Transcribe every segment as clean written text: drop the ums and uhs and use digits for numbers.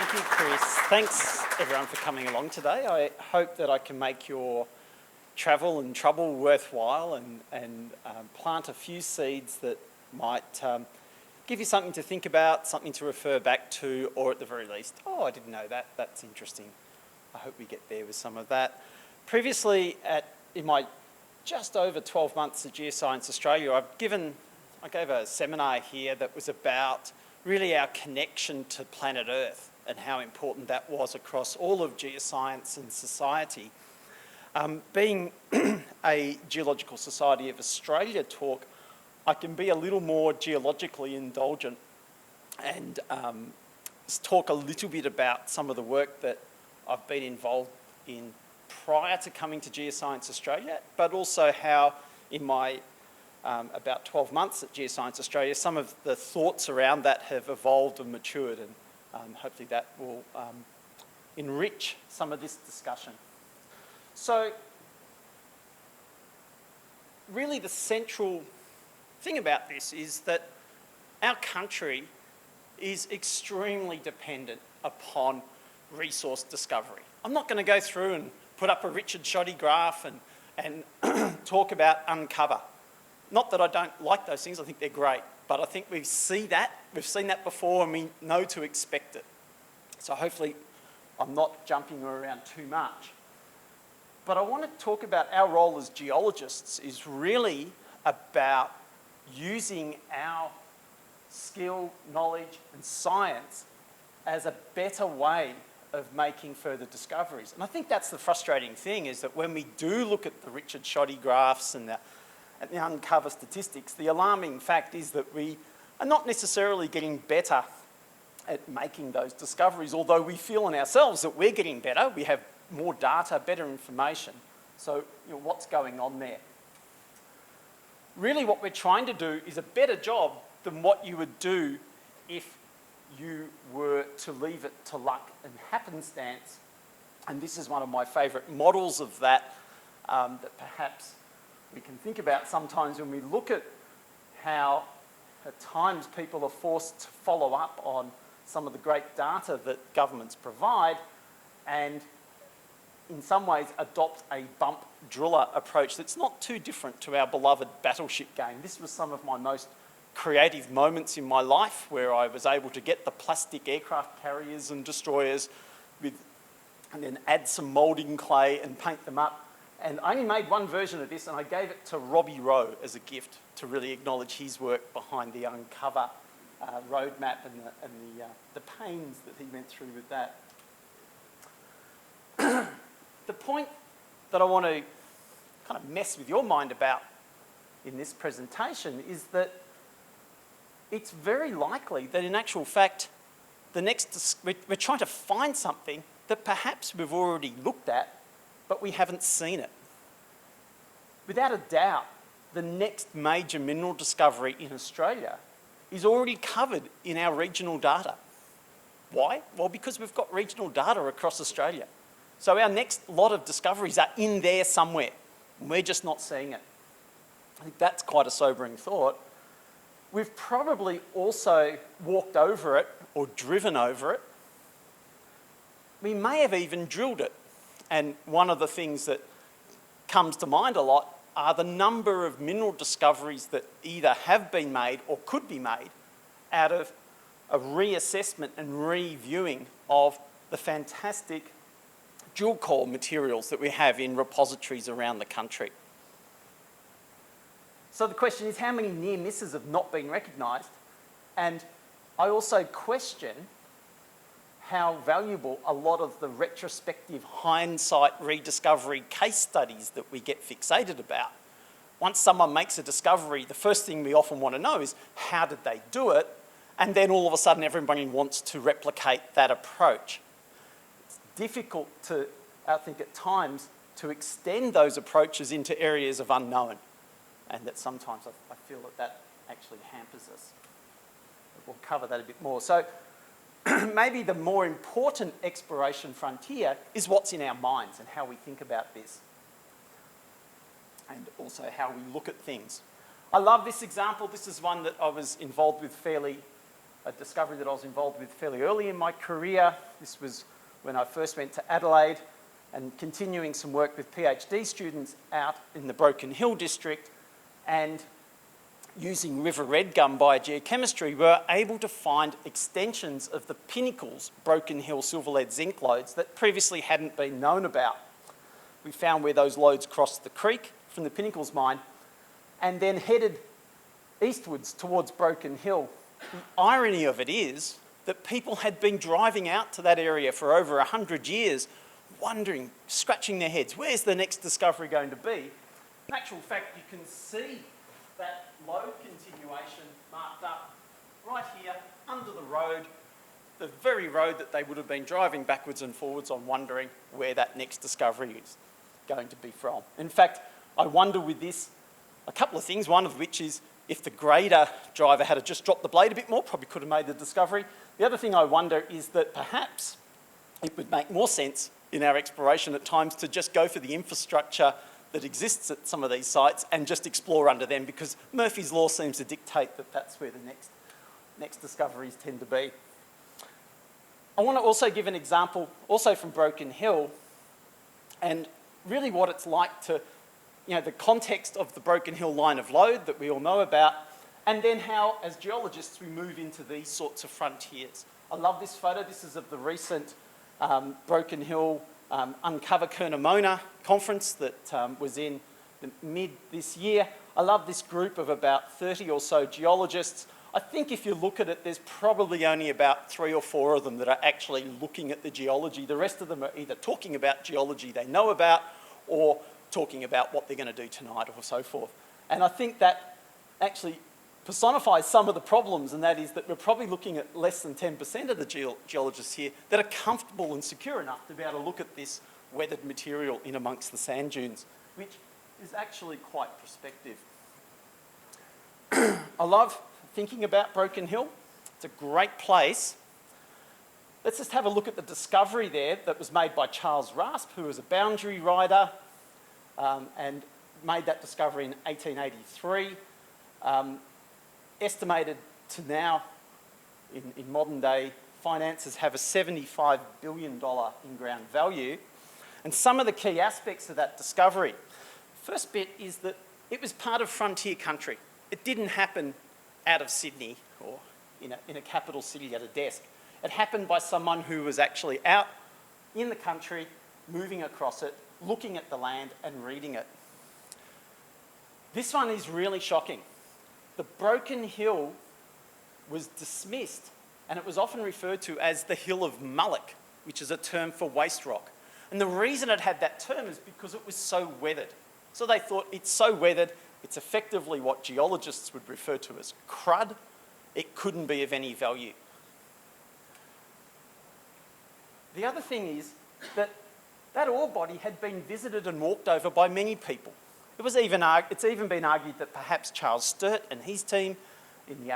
Thank you, Chris. Thanks, everyone, for coming along today. I hope that I can make your travel and trouble worthwhile and plant a few seeds that might give you something to think about, something to refer back to, or at the very least, oh, I didn't know that, that's interesting. I hope we get there with some of that. Previously, in my just over 12 months at Geoscience Australia, I gave a seminar here that was about really our connection to planet Earth and how important that was across all of geoscience and society. Being a Geological Society of Australia talk, I can be a little more geologically indulgent and talk a little bit about some of the work that I've been involved in prior to coming to Geoscience Australia, but also how in my about 12 months at Geoscience Australia, some of the thoughts around that have evolved and matured, and hopefully that will enrich some of this discussion. So really the central thing about this is that our country is extremely dependent upon resource discovery. I'm not going to go through and put up a Richard Shoddy graph and talk about uncover. Not that I don't like those things, I think they're great, but I think we've seen that before and we know to expect it. So hopefully I'm not jumping around too much. But I want to talk about our role as geologists is really about using our skill, knowledge and science as a better way of making further discoveries. And I think that's the frustrating thing, is that when we do look at the Richard Shoddy graphs and the uncover statistics, the alarming fact is that we are not necessarily getting better at making those discoveries, although we feel in ourselves that we're getting better, we have more data, better information. So, what's going on there? Really what we're trying to do is a better job than what you would do if you were to leave it to luck and happenstance. And this is one of my favourite models of that, that perhaps we can think about sometimes when we look at how at times people are forced to follow up on some of the great data that governments provide and in some ways adopt a bump driller approach that's not too different to our beloved battleship game. This was some of my most creative moments in my life where I was able to get the plastic aircraft carriers and destroyers and then add some moulding clay and paint them up. And I only made one version of this and I gave it to Robbie Rowe as a gift to really acknowledge his work behind the Uncover roadmap and the pains that he went through with that. The point that I want to kind of mess with your mind about in this presentation is that it's very likely that in actual fact, we're trying to find something that perhaps we've already looked at, but we haven't seen it. Without a doubt, the next major mineral discovery in Australia is already covered in our regional data. Why? Well, because we've got regional data across Australia. So our next lot of discoveries are in there somewhere, and we're just not seeing it. I think that's quite a sobering thought. We've probably also walked over it or driven over it. We may have even drilled it. And one of the things that comes to mind a lot are the number of mineral discoveries that either have been made or could be made out of a reassessment and reviewing of the fantastic dual core materials that we have in repositories around the country. So the question is, how many near misses have not been recognised? And I also question how valuable a lot of the retrospective hindsight rediscovery case studies that we get fixated about. Once someone makes a discovery, the first thing we often want to know is how did they do it? And then all of a sudden everybody wants to replicate that approach. It's difficult to, I think at times, to extend those approaches into areas of unknown. And that sometimes I feel that actually hampers us. We'll cover that a bit more. So maybe the more important exploration frontier is what's in our minds and how we think about this. And also how we look at things. I love this example. This is one that I was involved with fairly a discovery that I was involved with fairly early in my career. This was when I first went to Adelaide, and continuing some work with PhD students out in the Broken Hill district, and using river red gum biogeochemistry, we were able to find extensions of the Pinnacles Broken Hill silver lead zinc lodes that previously hadn't been known about. We found where those lodes crossed the creek from the Pinnacles mine and then headed eastwards towards Broken Hill. The irony of it is that people had been driving out to that area for over 100 years, wondering, scratching their heads, where's the next discovery going to be? In actual fact, you can see that lode continuation marked up right here under the road, the very road that they would have been driving backwards and forwards on, wondering where that next discovery is going to be from. In fact, I wonder with this a couple of things, one of which is if the grader driver had just dropped the blade a bit more, probably could have made the discovery. The other thing I wonder is that perhaps it would make more sense in our exploration at times to just go for the infrastructure that exists at some of these sites and just explore under them, because Murphy's Law seems to dictate that that's where the next discoveries tend to be. I want to also give an example, also from Broken Hill, and really what it's like to, the context of the Broken Hill line of lode that we all know about, and then how, as geologists, we move into these sorts of frontiers. I love this photo. This is of the recent Broken Hill Uncover Curnamona conference that was in the mid this year. I love this group of about 30 or so geologists. I think if you look at it, there's probably only about 3 or 4 of them that are actually looking at the geology. The rest of them are either talking about geology they know about or talking about what they're going to do tonight or so forth. And I think that actually personifies some of the problems, and that is that we're probably looking at less than 10% of the geologists here that are comfortable and secure enough to be able to look at this weathered material in amongst the sand dunes, which is actually quite prospective. I love thinking about Broken Hill. It's a great place. Let's just have a look at the discovery there that was made by Charles Rasp, who was a boundary rider and made that discovery in 1883. Estimated to now, in modern day finances, have a $75 billion in-ground value. And some of the key aspects of that discovery. First bit is that it was part of frontier country. It didn't happen out of Sydney or in a capital city at a desk. It happened by someone who was actually out in the country, moving across it, looking at the land and reading it. This one is really shocking. The Broken Hill was dismissed, and it was often referred to as the Hill of Mullock, which is a term for waste rock. And the reason it had that term is because it was so weathered. So they thought, it's so weathered, it's effectively what geologists would refer to as crud. It couldn't be of any value. The other thing is that that ore body had been visited and walked over by many people. It's even been argued that perhaps Charles Sturt and his team in the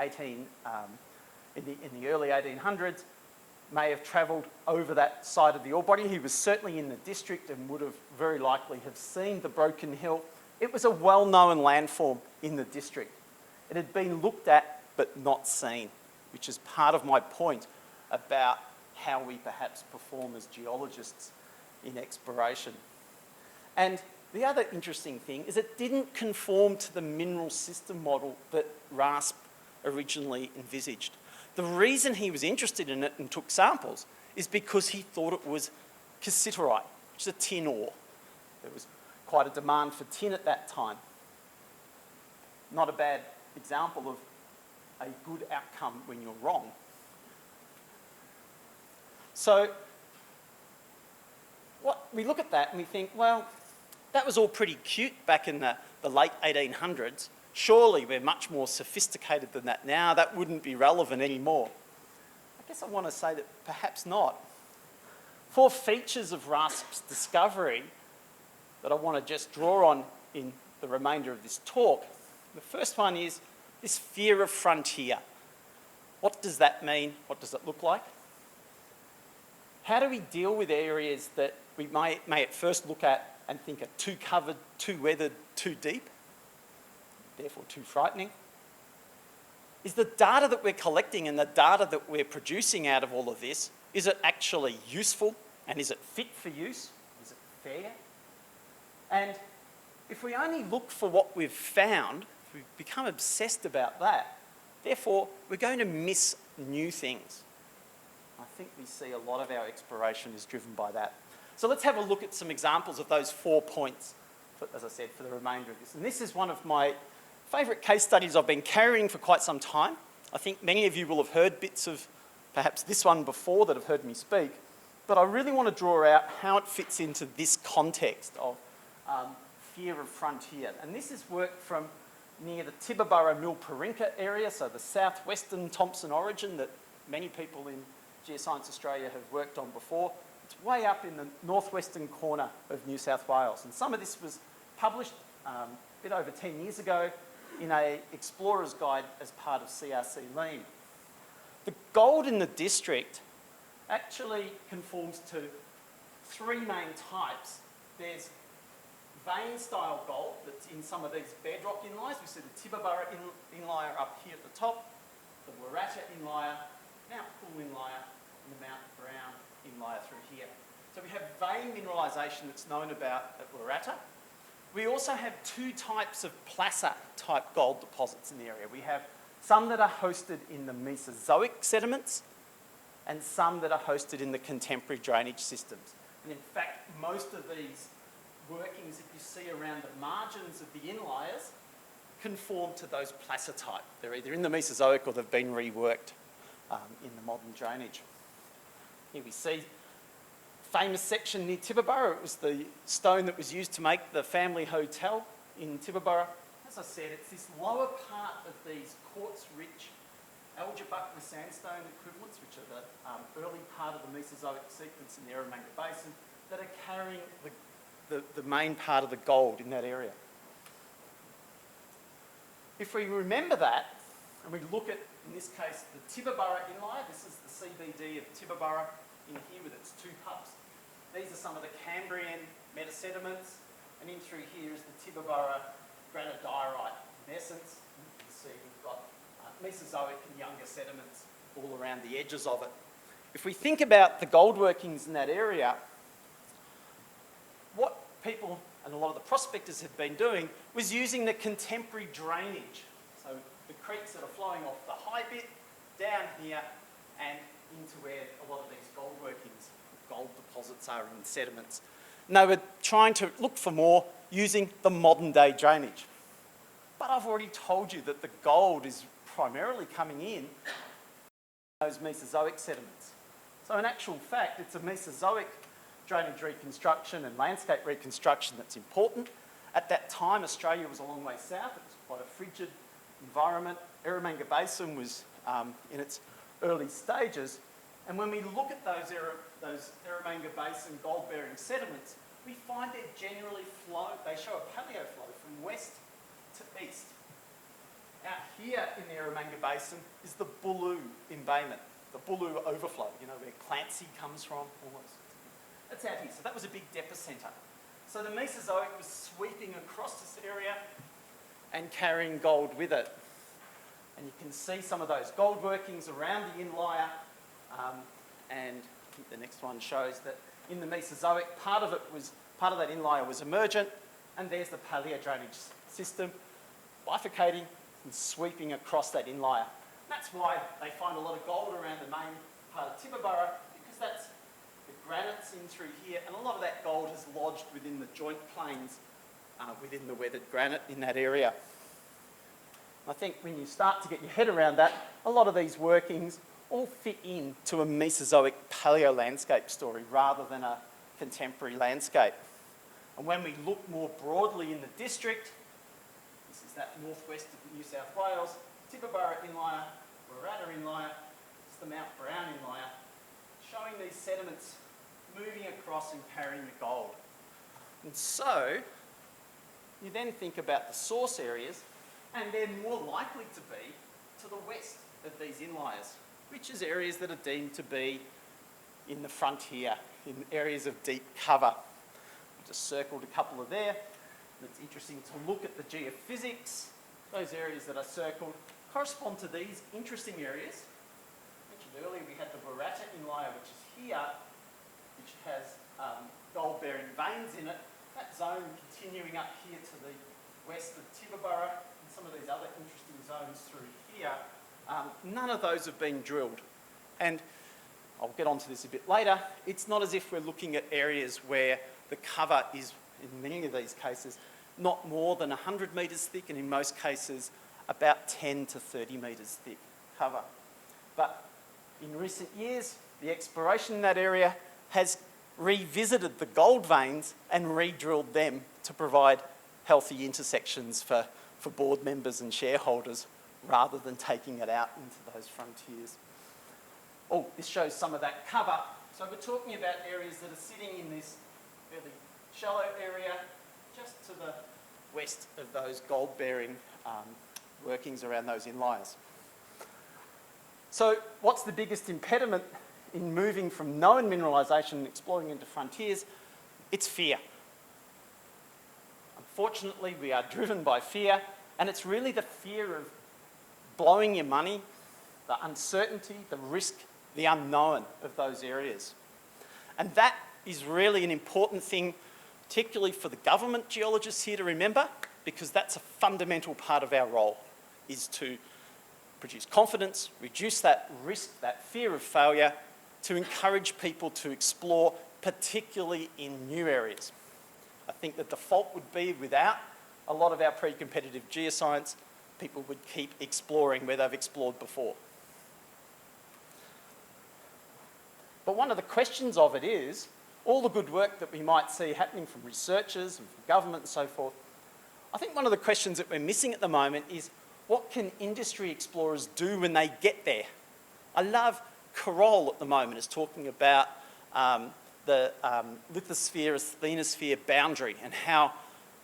early 1800s may have travelled over that side of the ore body. He was certainly in the district and would have very likely have seen the Broken Hill. It was a well-known landform in the district. It had been looked at but not seen, which is part of my point about how we perhaps perform as geologists in exploration. And the other interesting thing is it didn't conform to the mineral system model that Rasp originally envisaged. The reason he was interested in it and took samples is because he thought it was cassiterite, which is a tin ore. There was quite a demand for tin at that time. Not a bad example of a good outcome when you're wrong. So we look at that and we think, well, that was all pretty cute back in the late 1800s. Surely we're much more sophisticated than that now. That wouldn't be relevant anymore. I guess I want to say that perhaps not. 4 features of Rasp's discovery that I want to just draw on in the remainder of this talk. The first one is this fear of frontier. What does that mean? What does it look like? How do we deal with areas that we may at first look at and think are too covered, too weathered, too deep, therefore too frightening? is the data that we're collecting and the data that we're producing out of all of this, is it actually useful and is it fit for use? Is it fair? And if we only look for what we've found, if we become obsessed about that, therefore we're going to miss new things. I think we see a lot of our exploration is driven by that. So let's have a look at some examples of those 4 points, as I said, for the remainder of this. And this is one of my favourite case studies I've been carrying for quite some time. I think many of you will have heard bits of perhaps this one before that have heard me speak, but I really want to draw out how it fits into this context of fear of frontier. And this is work from near the Tibooburra-Milparinka area, so the southwestern Thompson origin that many people in Geoscience Australia have worked on before. It's way up in the northwestern corner of New South Wales. And some of this was published a bit over 10 years ago in an explorer's guide as part of CRC Lean. The gold in the district actually conforms to 3 main types. There's vein-style gold that's in some of these bedrock inliers. We see the Tibooburra inlier up here at the top, the Waratah inlier, Mount Cool inlier, and the Mount Brown inlier through here. So we have vein mineralisation that's known about at Waratah. We also have 2 types of placer-type gold deposits in the area. We have some that are hosted in the Mesozoic sediments and some that are hosted in the contemporary drainage systems. And in fact, most of these workings that you see around the margins of the inliers conform to those placer type. They're either in the Mesozoic or they've been reworked in the modern drainage. Here we see famous section near Tibooburra. It was the stone that was used to make the family hotel in Tibooburra. As I said, it's this lower part of these quartz-rich Algebukna sandstone equivalents, which are the early part of the Mesozoic sequence in the Eromanga Basin, that are carrying the main part of the gold in that area. If we remember that, and we look at, in this case, the Tibooburra inlier, this is the CBD of Tibooburra in here with its 2 pups. These are some of the Cambrian metasediments, and in through here is the Tibooburra granodiorite. In essence, you can see we've got Mesozoic and younger sediments all around the edges of it. If we think about the gold workings in that area, what people and a lot of the prospectors had been doing was using the contemporary drainage. So the creeks that are flowing off the high bit, down here, and into where a lot of these gold workings, gold deposits are in sediments. And they were trying to look for more using the modern day drainage. But I've already told you that the gold is primarily coming in those Mesozoic sediments. So in actual fact, it's a Mesozoic drainage reconstruction and landscape reconstruction that's important. At that time, Australia was a long way south. It was quite a frigid environment. Eromanga Basin was in its early stages. And when we look at those Eromanga Basin gold-bearing sediments, we find they generally flow, they show a paleo flow from west to east. Out here in the Eromanga Basin is the Bulu embayment, the Bulu overflow, you know, where Clancy comes from, almost. That's out here. So that was a big depocentre. So the Mesozoic was sweeping across this area and carrying gold with it. And you can see some of those gold workings around the inlier. And I think the next one shows that in the Mesozoic, part of that inlier was emergent, and there's the paleo drainage system bifurcating and sweeping across that inlier. That's why they find a lot of gold around the main part of Tibooburra, because that's the granites in through here, and a lot of that gold has lodged within the joint planes within the weathered granite in that area. I think when you start to get your head around that, a lot of these workings all fit into a Mesozoic paleo landscape story rather than a contemporary landscape. And when we look more broadly in the district, this is that northwest of New South Wales, Tibooburra inlier, Waratah inlier, it's the Mount Brown inlier, showing these sediments moving across and carrying the gold. And so, you then think about the source areas, and they're more likely to be to the west of these inliers, which is areas that are deemed to be in the frontier, in areas of deep cover. I just circled a couple of there. It's interesting to look at the geophysics. Those areas that are circled correspond to these interesting areas. I mentioned earlier we had the Barata Inlier, which is here, which has gold-bearing veins in it. That zone continuing up here to the west of Tibooburra, and some of these other interesting zones through here, none of those have been drilled. And I'll get onto this a bit later. It's not as if we're looking at areas where the cover is, in many of these cases, not more than 100 metres thick, and in most cases about 10 to 30 metres thick cover. But in recent years, the exploration in that area has revisited the gold veins and re-drilled them to provide healthy intersections for board members and shareholders, rather than taking it out into those frontiers. Oh, this shows some of that cover. So we're talking about areas that are sitting in this fairly shallow area just to the west of those gold-bearing workings around those inliers. So what's the biggest impediment in moving from known mineralisation and exploring into frontiers? It's fear. Unfortunately, we are driven by fear, and it's really the fear of blowing your money, the uncertainty, the risk, the unknown of those areas. And that is really an important thing, particularly for the government geologists here to remember, because that's a fundamental part of our role, is to produce confidence, reduce that risk, that fear of failure, to encourage people to explore, particularly in new areas. I think the default would be, without a lot of our pre-competitive geoscience, people would keep exploring where they've explored before. But one of the questions of it is, all the good work that we might see happening from researchers and from government and so forth, I think one of the questions that we're missing at the moment is, what can industry explorers do when they get there? I love Carroll at the moment is talking about the lithosphere, asthenosphere boundary and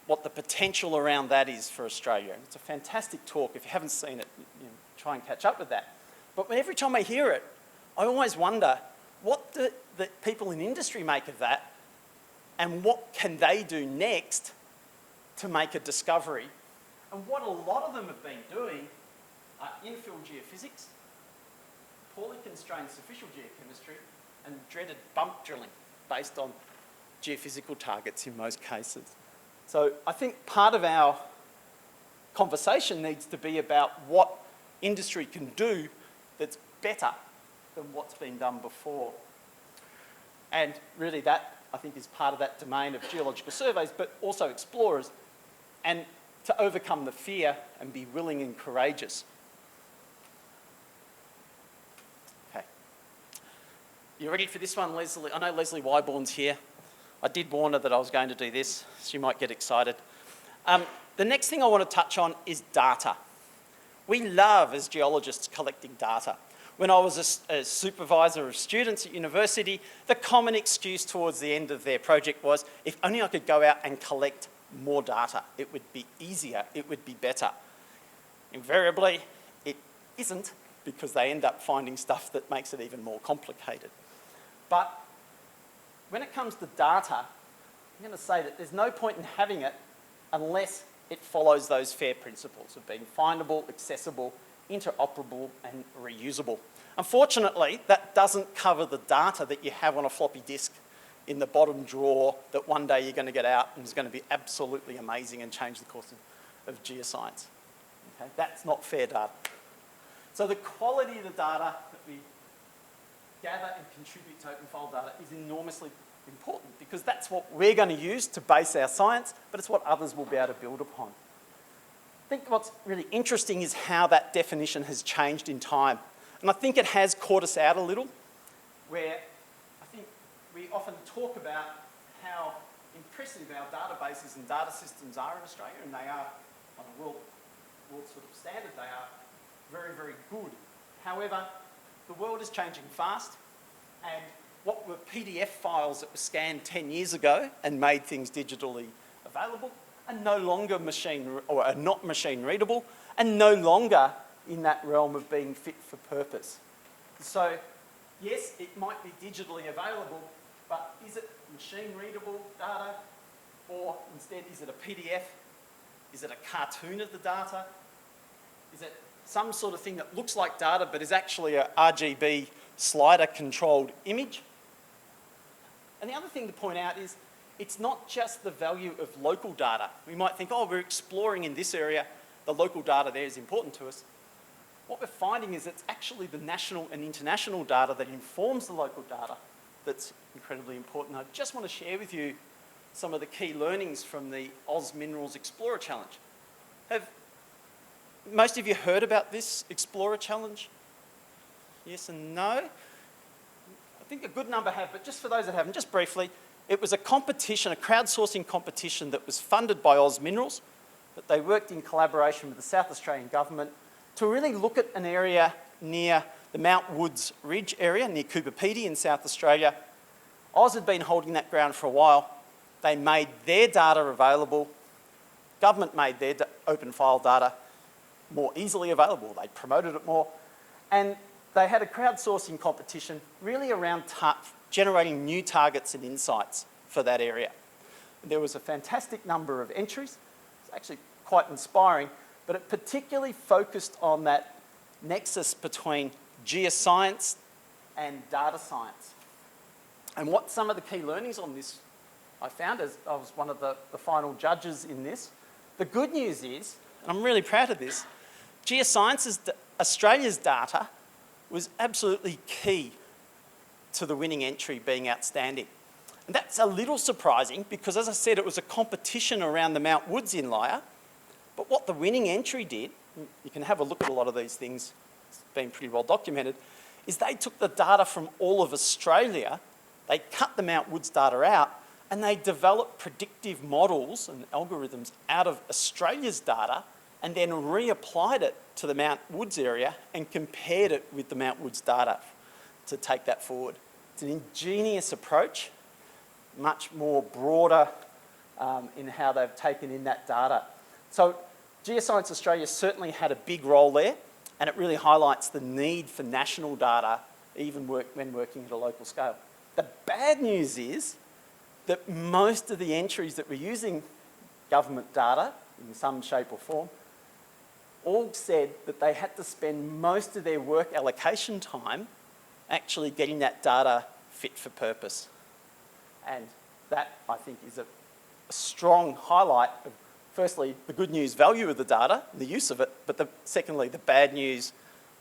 what the potential around that is for Australia. And it's a fantastic talk. If you haven't seen it, try and catch up with that. But every time I hear it, I always wonder, what do the people in industry make of that, and what can they do next to make a discovery? And what a lot of them have been doing are infill geophysics, poorly constrained superficial geochemistry, and dreaded bump drilling based on geophysical targets in most cases. So I think part of our conversation needs to be about what industry can do that's better than what's been done before. And really that, I think, is part of that domain of geological surveys, but also explorers, and to overcome the fear and be willing and courageous. Okay. You ready for this one, Leslie? I know Leslie Wyborn's here. I did warn her that I was going to do this. She might get excited. The next thing I want to touch on is data. We love, as geologists, collecting data. When I was a supervisor of students at university, the common excuse towards the end of their project was, if only I could go out and collect more data, it would be easier, it would be better. Invariably, it isn't, because they end up finding stuff that makes it even more complicated. But when it comes to data, I'm going to say that there's no point in having it unless it follows those FAIR principles of being findable, accessible, interoperable and reusable. Unfortunately, that doesn't cover the data that you have on a floppy disk in the bottom drawer that one day you're going to get out and is going to be absolutely amazing and change the course of geoscience. Okay? That's not FAIR data. So the quality of the data that we gather and contribute to open file data is enormously important, because that's what we're going to use to base our science, but it's what others will be able to build upon. I think what's really interesting is how that definition has changed in time. And I think it has caught us out a little, where I think we often talk about how impressive our databases and data systems are in Australia, and they are, on a world sort of standard, they are very, very good. However, the world is changing fast, and what were PDF files that were scanned 10 years ago and made things digitally available are no longer are not machine readable, and no longer in that realm of being fit for purpose. So yes, it might be digitally available, but is it machine readable data, or instead is it a PDF? Is it a cartoon of the data? Is it some sort of thing that looks like data but is actually a RGB slider-controlled image. And the other thing to point out is it's not just the value of local data. We might think, oh, we're exploring in this area, the local data there is important to us. What we're finding is it's actually the national and international data that informs the local data that's incredibly important. I just want to share with you some of the key learnings from the Oz Minerals Explorer Challenge. Have most of you heard about this Explorer Challenge? Yes and no? I think a good number have, but just for those that haven't, just briefly, it was a competition, a crowdsourcing competition that was funded by Oz Minerals, but they worked in collaboration with the South Australian Government to really look at an area near the Mount Woods Ridge area, near Cooperpedy in South Australia. Oz had been holding that ground for a while. They made their data available. Government made their open file data more easily available. They promoted it more. And they had a crowdsourcing competition really around generating new targets and insights for that area. There was a fantastic number of entries. It's actually quite inspiring, but it particularly focused on that nexus between geoscience and data science. And what some of the key learnings on this I found, as I was one of the final judges in this, the good news is, and I'm really proud of this, Geoscience's Australia's data was absolutely key to the winning entry being outstanding. And that's a little surprising because, as I said, it was a competition around the Mount Woods inlier. But what the winning entry did, you can have a look at a lot of these things, it's been pretty well documented, is they took the data from all of Australia, they cut the Mount Woods data out, and they developed predictive models and algorithms out of Australia's data and then reapplied it to the Mount Woods area and compared it with the Mount Woods data to take that forward. It's an ingenious approach, much more broader in how they've taken in that data. So Geoscience Australia certainly had a big role there, and it really highlights the need for national data even when working at a local scale. The bad news is that most of the entries that were using government data in some shape or form all said that they had to spend most of their work allocation time actually getting that data fit for purpose. And that, I think, is a strong highlight of, firstly, the good news value of the data, the use of it, but secondly, the bad news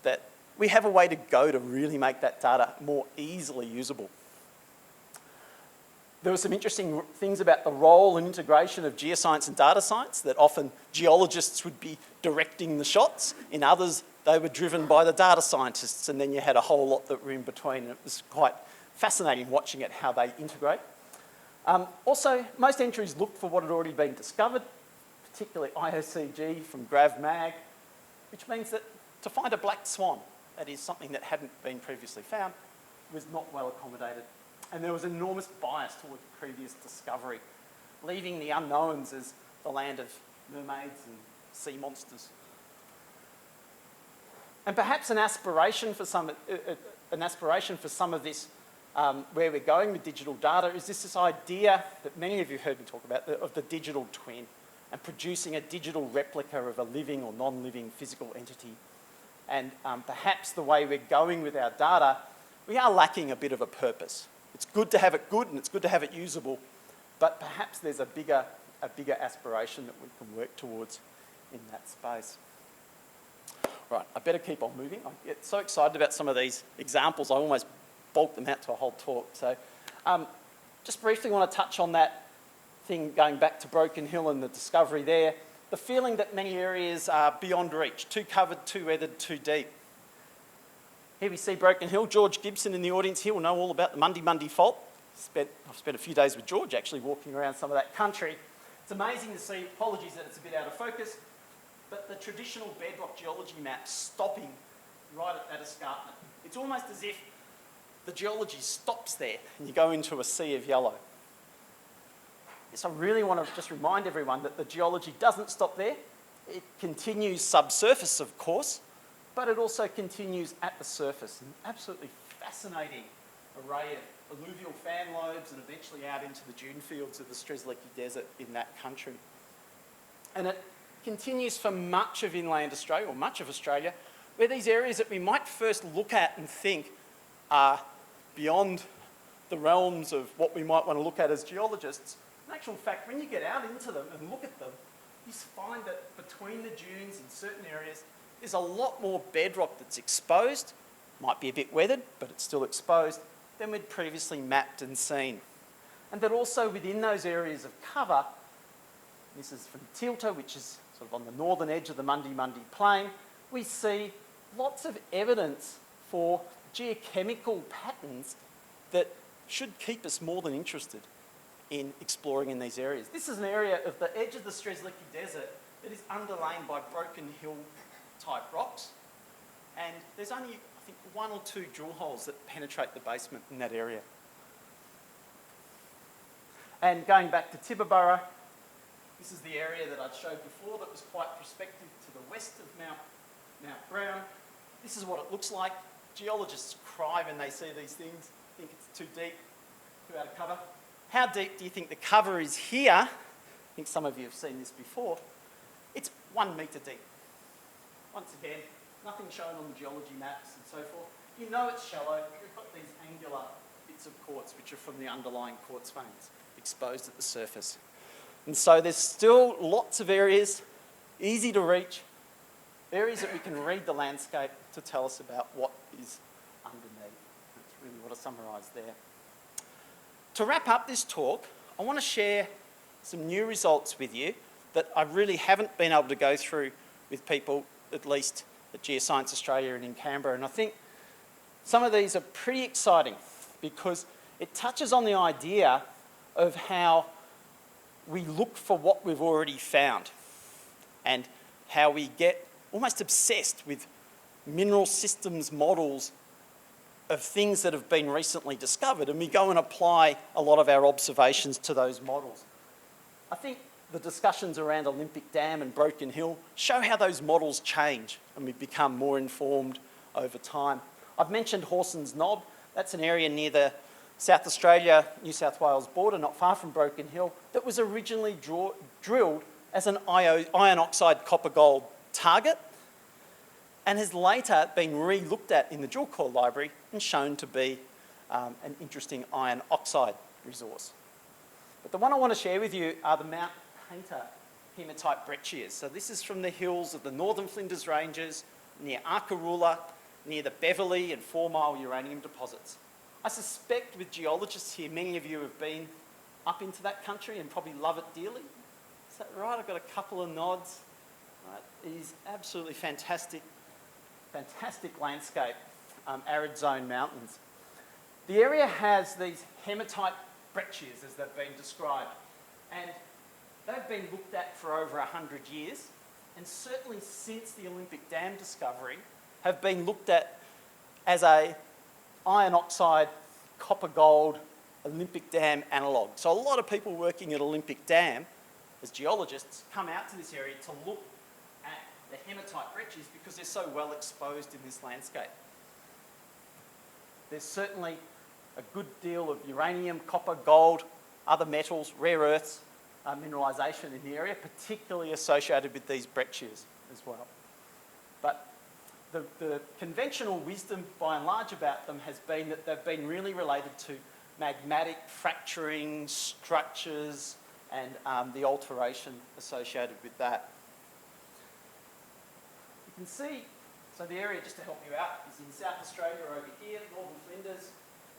that we have a way to go to really make that data more easily usable. There were some interesting things about the role and integration of geoscience and data science, that often geologists would be directing the shots. In others, they were driven by the data scientists, and then you had a whole lot that were in between. And it was quite fascinating watching it, how they integrate. Also, most entries looked for what had already been discovered, particularly IOCG from GravMag, which means that to find a black swan, that is something that hadn't been previously found, was not well accommodated. And there was enormous bias towards previous discovery, leaving the unknowns as the land of mermaids and sea monsters. And perhaps an aspiration for some of this, where we're going with digital data, is this idea that many of you heard me talk about, of the digital twin, and producing a digital replica of a living or non-living physical entity. And perhaps the way we're going with our data, we are lacking a bit of a purpose. It's good to have it good and it's good to have it usable, but perhaps there's a bigger aspiration that we can work towards in that space. Right, I better keep on moving. I get so excited about some of these examples, I almost bulk them out to a whole talk. So just briefly want to touch on that thing going back to Broken Hill and the discovery there. The feeling that many areas are beyond reach, too covered, too weathered, too deep. Here we see Broken Hill. George Gibson in the audience here will know all about the Mundi Fault. I've spent a few days with George actually walking around some of that country. It's amazing to see, apologies that it's a bit out of focus, but the traditional bedrock geology map stopping right at that escarpment. It's almost as if the geology stops there and you go into a sea of yellow. Yes, I really want to just remind everyone that the geology doesn't stop there. It continues subsurface, of course, but it also continues at the surface. An absolutely fascinating array of alluvial fan lobes and eventually out into the dune fields of the Strzelecki Desert in that country. And it continues for much of inland Australia, or much of Australia, where these areas that we might first look at and think are beyond the realms of what we might want to look at as geologists. In actual fact, when you get out into them and look at them, you find that between the dunes in certain areas, there's a lot more bedrock that's exposed, might be a bit weathered, but it's still exposed, than we'd previously mapped and seen. And that also within those areas of cover, this is from Tilta, which is sort of on the northern edge of the Mundi Plain, we see lots of evidence for geochemical patterns that should keep us more than interested in exploring in these areas. This is an area of the edge of the Strzelecki Desert that is underlain by broken hill type rocks, and there's only, I think, 1 or 2 drill holes that penetrate the basement in that area. And going back to Tibooburra, this is the area that I'd showed before that was quite prospective to the west of Mount Brown. This is what it looks like. Geologists cry when they see these things, think it's too deep, too out of cover. How deep do you think the cover is here? I think some of you have seen this before. It's 1 metre deep. Once again, nothing shown on the geology maps and so forth. You know it's shallow. We've got these angular bits of quartz which are from the underlying quartz veins exposed at the surface. And so there's still lots of areas, easy to reach, areas that we can read the landscape to tell us about what is underneath. That's really what I summarised there. To wrap up this talk, I want to share some new results with you that I really haven't been able to go through with people, at least at Geoscience Australia and in Canberra. And I think some of these are pretty exciting because it touches on the idea of how we look for what we've already found and how we get almost obsessed with mineral systems models of things that have been recently discovered, and we go and apply a lot of our observations to those models. I think the discussions around Olympic Dam and Broken Hill show how those models change and we become more informed over time. I've mentioned Hawson's Knob. That's an area near the South Australia, New South Wales border, not far from Broken Hill, that was originally drilled as an iron oxide copper gold target and has later been re-looked at in the drill core library and shown to be an interesting iron oxide resource. But the one I want to share with you are the Mount Painter hematite breccias. So this is from the hills of the Northern Flinders Ranges, near Arkaroola, near the Beverley and 4 Mile uranium deposits. I suspect with geologists here, many of you have been up into that country and probably love it dearly. Is that right? I've got a couple of nods. Right. It is absolutely fantastic, fantastic landscape, arid zone mountains. The area has these hematite breccias as they've been described, and they've been looked at for over 100 years, and certainly since the Olympic Dam discovery have been looked at as a iron oxide, copper gold, Olympic Dam analogue. So a lot of people working at Olympic Dam as geologists come out to this area to look at the hematite breccias because they're so well exposed in this landscape. There's certainly a good deal of uranium, copper, gold, other metals, rare earths, mineralisation in the area, particularly associated with these breccias as well. But the conventional wisdom, by and large, about them has been that they've been really related to magmatic fracturing, structures, and the alteration associated with that. You can see, so the area, just to help you out, is in South Australia over here, Northern Flinders.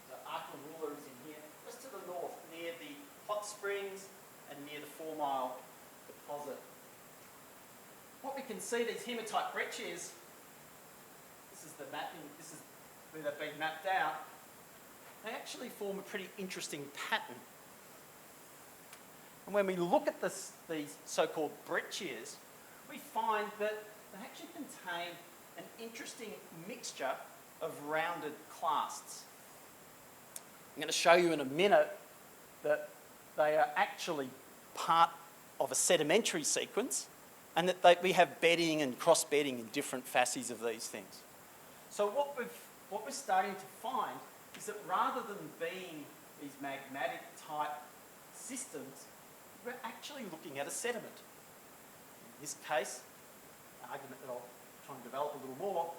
So Arkaroola is in here, just to the north, near the hot springs and near the 4 Mile deposit. What we can see, these hematite breccias, this is the mapping, this is where they've been mapped out, they actually form a pretty interesting pattern. And when we look at these so-called breccias, we find that they actually contain an interesting mixture of rounded clasts. I'm going to show you in a minute that they are actually part of a sedimentary sequence and that we have bedding and cross-bedding in different facies of these things. So what we're starting to find is that rather than being these magmatic type systems, we're actually looking at a sediment. In this case, an argument that I'll try and develop a little more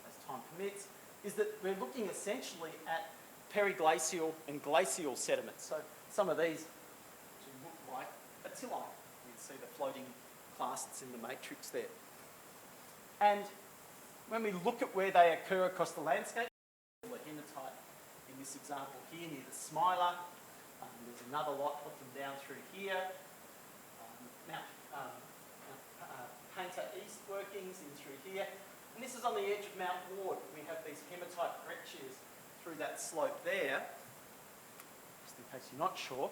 as time permits, is that we're looking essentially at periglacial and glacial sediments. So some of these actually look like a tilline. You can see the floating clasts in the matrix there. And when we look at where they occur across the landscape, the hematite in this example here near the Smiler, there's another lot looking down through here, Painter East workings in through here, and this is on the edge of Mount Ward. We have these hematite breccias through that slope there. Just in case you're not sure,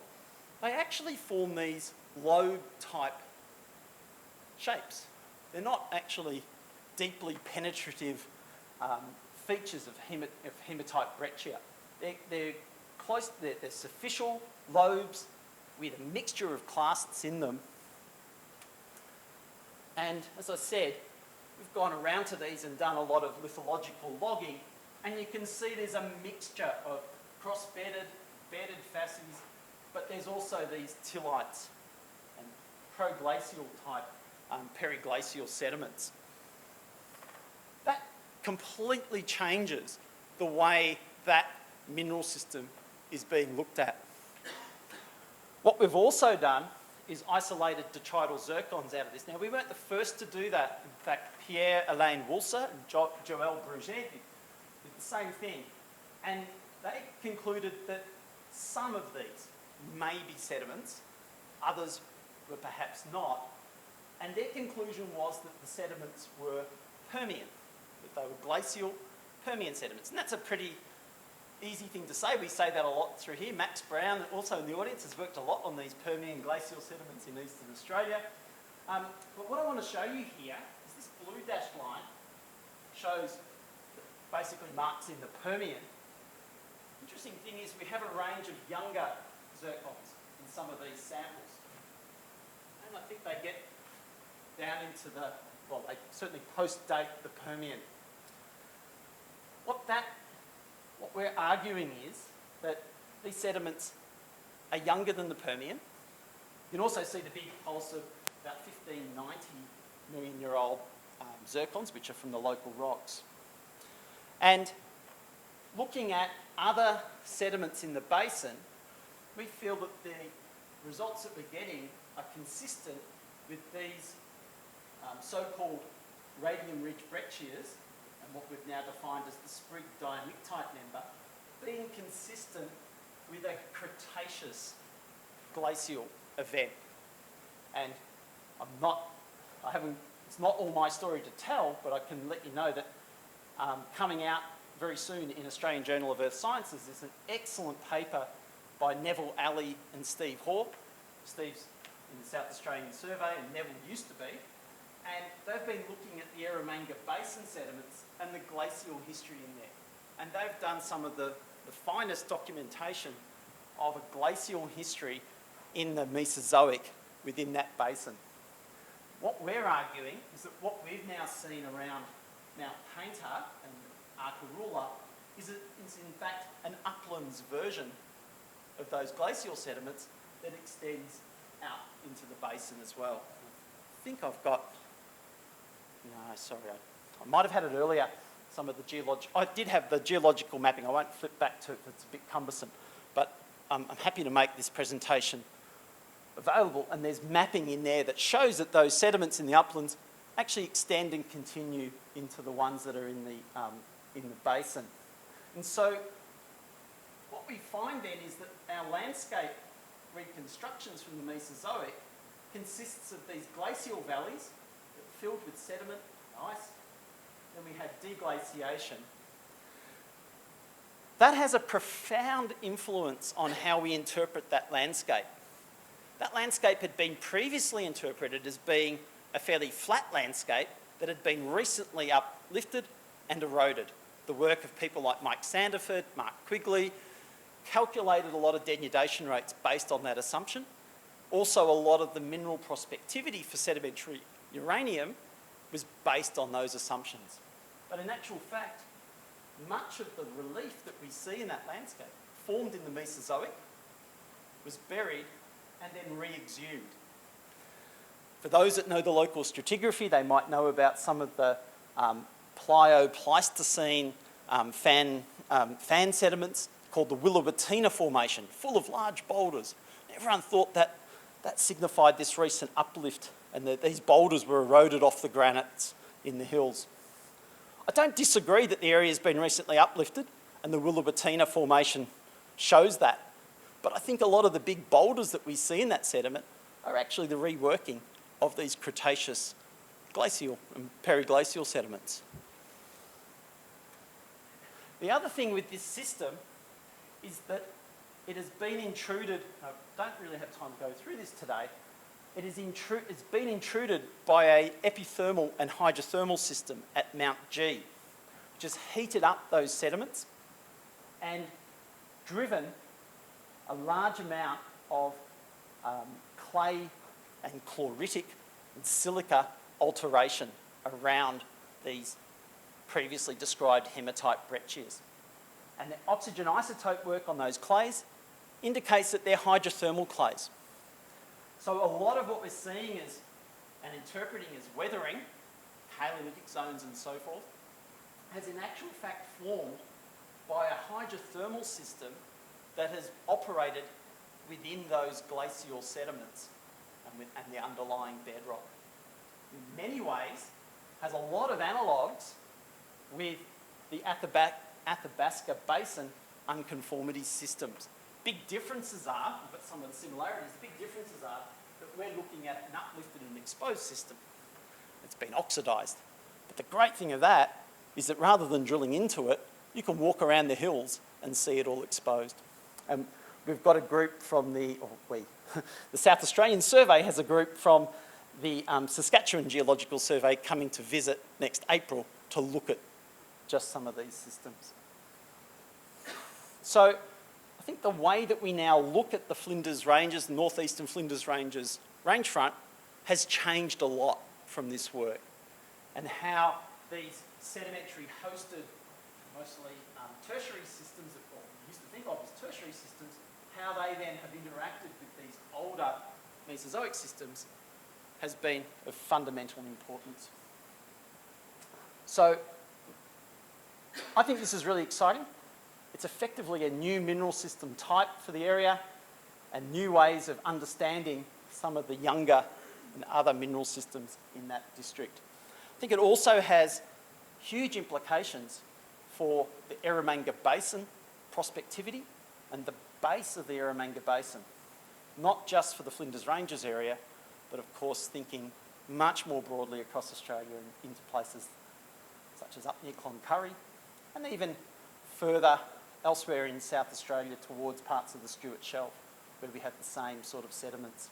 they actually form these lobe-type shapes. They're not actually deeply penetrative features of hematite breccia. They're close, they're superficial lobes with a mixture of clasts in them. And as I said, we've gone around to these and done a lot of lithological logging, and you can see there's a mixture of cross-bedded, bedded facies, but there's also these tillites and proglacial type periglacial sediments. That completely changes the way that mineral system is being looked at. What we've also done is isolated detrital zircons out of this. Now, we weren't the first to do that. In fact, Pierre-Alain Woulser and Joël Bruget did the same thing. And they concluded that some of these may be sediments, others were perhaps not. And their conclusion was that the sediments were Permian, that they were glacial Permian sediments. And that's a pretty easy thing to say. We say that a lot through here. Max Brown, also in the audience, has worked a lot on these Permian glacial sediments in eastern Australia. But what I want to show you here is this blue dashed line shows, basically marks in the Permian. Interesting thing is we have a range of younger zircons in some of these samples. And I think they get down into the, well, they certainly post-date the Permian. What we're arguing is that these sediments are younger than the Permian. You can also see the big pulse of about 1590 million year old zircons, which are from the local rocks. And looking at other sediments in the basin, we feel that the results that we're getting are consistent with these so-called radium-rich breccias, and what we've now defined as the Sprigg diamictite member, being consistent with a Cretaceous glacial event. And it's not all my story to tell, but I can let you know that coming out very soon in Australian Journal of Earth Sciences is an excellent paper by Neville Alley and Steve Hawke. Steve's in the South Australian Survey and Neville used to be. And they've been looking at the Eromanga Basin sediments and the glacial history in there. And they've done some of the finest documentation of a glacial history in the Mesozoic within that basin. What we're arguing is that what we've now seen around Mount Painter and Arkaroola is in fact an uplands version of those glacial sediments that extends out into the basin as well. I think I've got, no, sorry, I might have had it earlier, some of the I did have the geological mapping. I won't flip back to it, it's a bit cumbersome, but I'm happy to make this presentation available, and there's mapping in there that shows that those sediments in the uplands actually extend and continue into the ones that are in the basin. And so what we find then is that our landscape reconstructions from the Mesozoic consists of these glacial valleys filled with sediment, ice. Then we have deglaciation. That has a profound influence on how we interpret that landscape. That landscape had been previously interpreted as being a fairly flat landscape that had been recently uplifted and eroded. The work of people like Mike Sanderford, Mark Quigley, calculated a lot of denudation rates based on that assumption. Also, a lot of the mineral prospectivity for sedimentary uranium was based on those assumptions. But in actual fact, much of the relief that we see in that landscape formed in the Mesozoic, was buried and then re-exhumed. For those that know the local stratigraphy, they might know about some of the Plio-Pleistocene fan sediments called the Willowatina Formation, full of large boulders. Everyone thought that that signified this recent uplift and that these boulders were eroded off the granites in the hills. I don't disagree that the area has been recently uplifted and the Willowatina Formation shows that. But I think a lot of the big boulders that we see in that sediment are actually the reworking of these Cretaceous glacial and periglacial sediments. The other thing with this system is that it has been intruded, I don't really have time to go through this today, it's been intruded by an epithermal and hydrothermal system at Mount G, which has heated up those sediments and driven a large amount of clay and chloritic and silica alteration around these previously described hematite breccias. And the oxygen isotope work on those clays indicates that they're hydrothermal clays. So a lot of what we're seeing is, and interpreting as weathering, Paleolithic zones and so forth, has in actual fact formed by a hydrothermal system that has operated within those glacial sediments and the underlying bedrock. In many ways, has a lot of analogues with the Athabasca Basin unconformity systems. Big differences are, but some of the similarities, big differences are that we're looking at an uplifted and exposed system. It's been oxidised. But the great thing of that is that rather than drilling into it, you can walk around the hills and see it all exposed. We've got a group from the South Australian Survey has a group from the Saskatchewan Geological Survey coming to visit next April to look at just some of these systems. So I think the way that we now look at the Flinders Ranges, the northeastern Flinders Ranges rangefront, has changed a lot from this work, and how these sedimentary hosted, mostly tertiary systems that we used to think of as tertiary systems, how they then have interacted with these older Mesozoic systems has been of fundamental importance. So I think this is really exciting. It's effectively a new mineral system type for the area and new ways of understanding some of the younger and other mineral systems in that district. I think it also has huge implications for the Eromanga Basin prospectivity and the base of the Eromanga Basin, not just for the Flinders Ranges area, but of course thinking much more broadly across Australia and into places such as up near Cloncurry and even further elsewhere in South Australia towards parts of the Stuart Shelf where we have the same sort of sediments.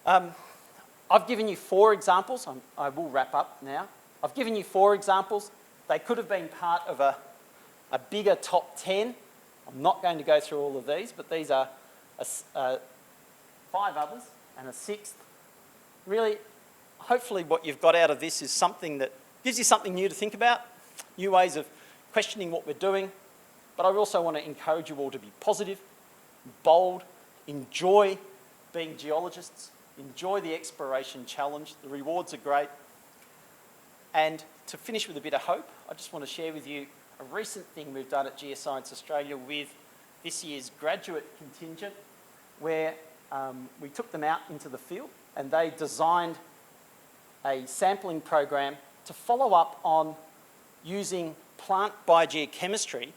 I've given you 4 examples. I will wrap up now. I've given you 4 examples. They could have been part of a bigger top 10. I'm not going to go through all of these, but these are 5 others and a 6th. Really, hopefully what you've got out of this is something that gives you something new to think about, new ways of questioning what we're doing. But I also want to encourage you all to be positive, bold, enjoy being geologists, enjoy the exploration challenge. The rewards are great. And to finish with a bit of hope, I just want to share with you a recent thing we've done at Geoscience Australia with this year's graduate contingent, where we took them out into the field and they designed a sampling program to follow up on using plant biogeochemistry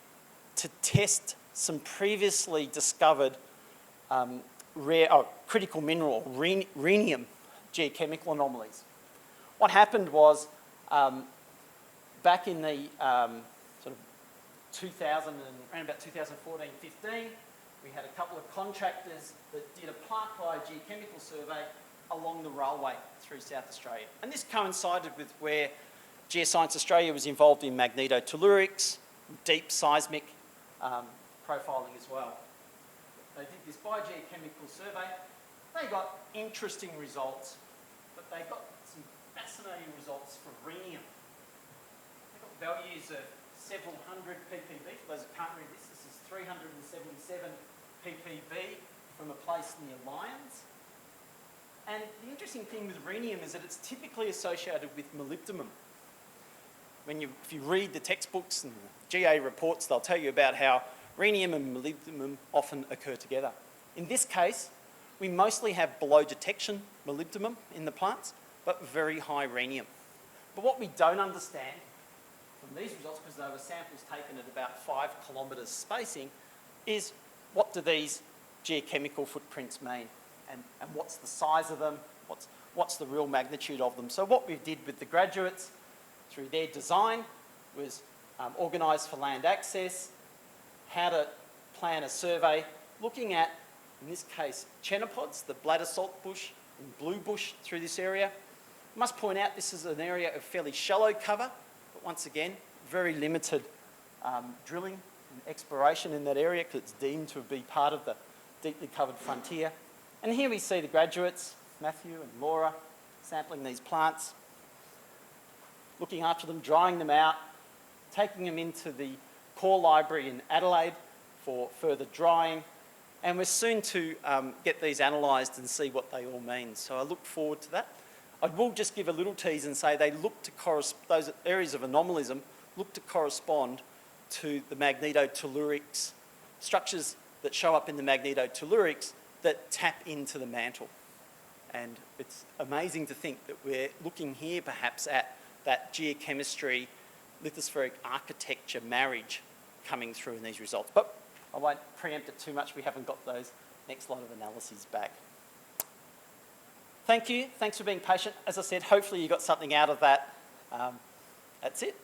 to test some previously discovered critical mineral, rhenium, geochemical anomalies. What happened was back in the sort of 2000 and around about 2014-15, we had a couple of contractors that did a plant biogeochemical survey along the railway through South Australia. And this coincided with where Geoscience Australia was involved in magnetotellurics, deep seismic profiling as well. They did this biogeochemical survey. They got interesting results, but they got some fascinating results for rhenium. They got values of several hundred ppb. For those that can't read this, this is 377 ppb from a place near Lyons. And the interesting thing with rhenium is that it's typically associated with molybdenum. If you read the textbooks and the GA reports, they'll tell you about how rhenium and molybdenum often occur together. In this case, we mostly have below detection molybdenum in the plants, but very high rhenium. But what we don't understand from these results, because they were samples taken at about 5 kilometres spacing, is what do these geochemical footprints mean? And what's the size of them? What's the real magnitude of them? So what we did with the graduates through their design was organised for land access, how to plan a survey, looking at, in this case, chenopod's, the bladder salt bush and blue bush through this area. I must point out this is an area of fairly shallow cover, but once again, very limited drilling and exploration in that area because it's deemed to be part of the deeply covered frontier. And here we see the graduates, Matthew and Laura, sampling these plants, looking after them, drying them out, taking them into the core library in Adelaide for further drying, and we're soon to get these analysed and see what they all mean. So I look forward to that. I will just give a little tease and say they look to those areas of anomalism look to correspond to the magnetotellurics, structures that show up in the magnetotellurics that tap into the mantle. And it's amazing to think that we're looking here perhaps at that geochemistry, lithospheric architecture marriage coming through in these results. But I won't preempt it too much. We haven't got those next lot of analyses back. Thank you. Thanks for being patient. As I said, hopefully you got something out of that. That's it.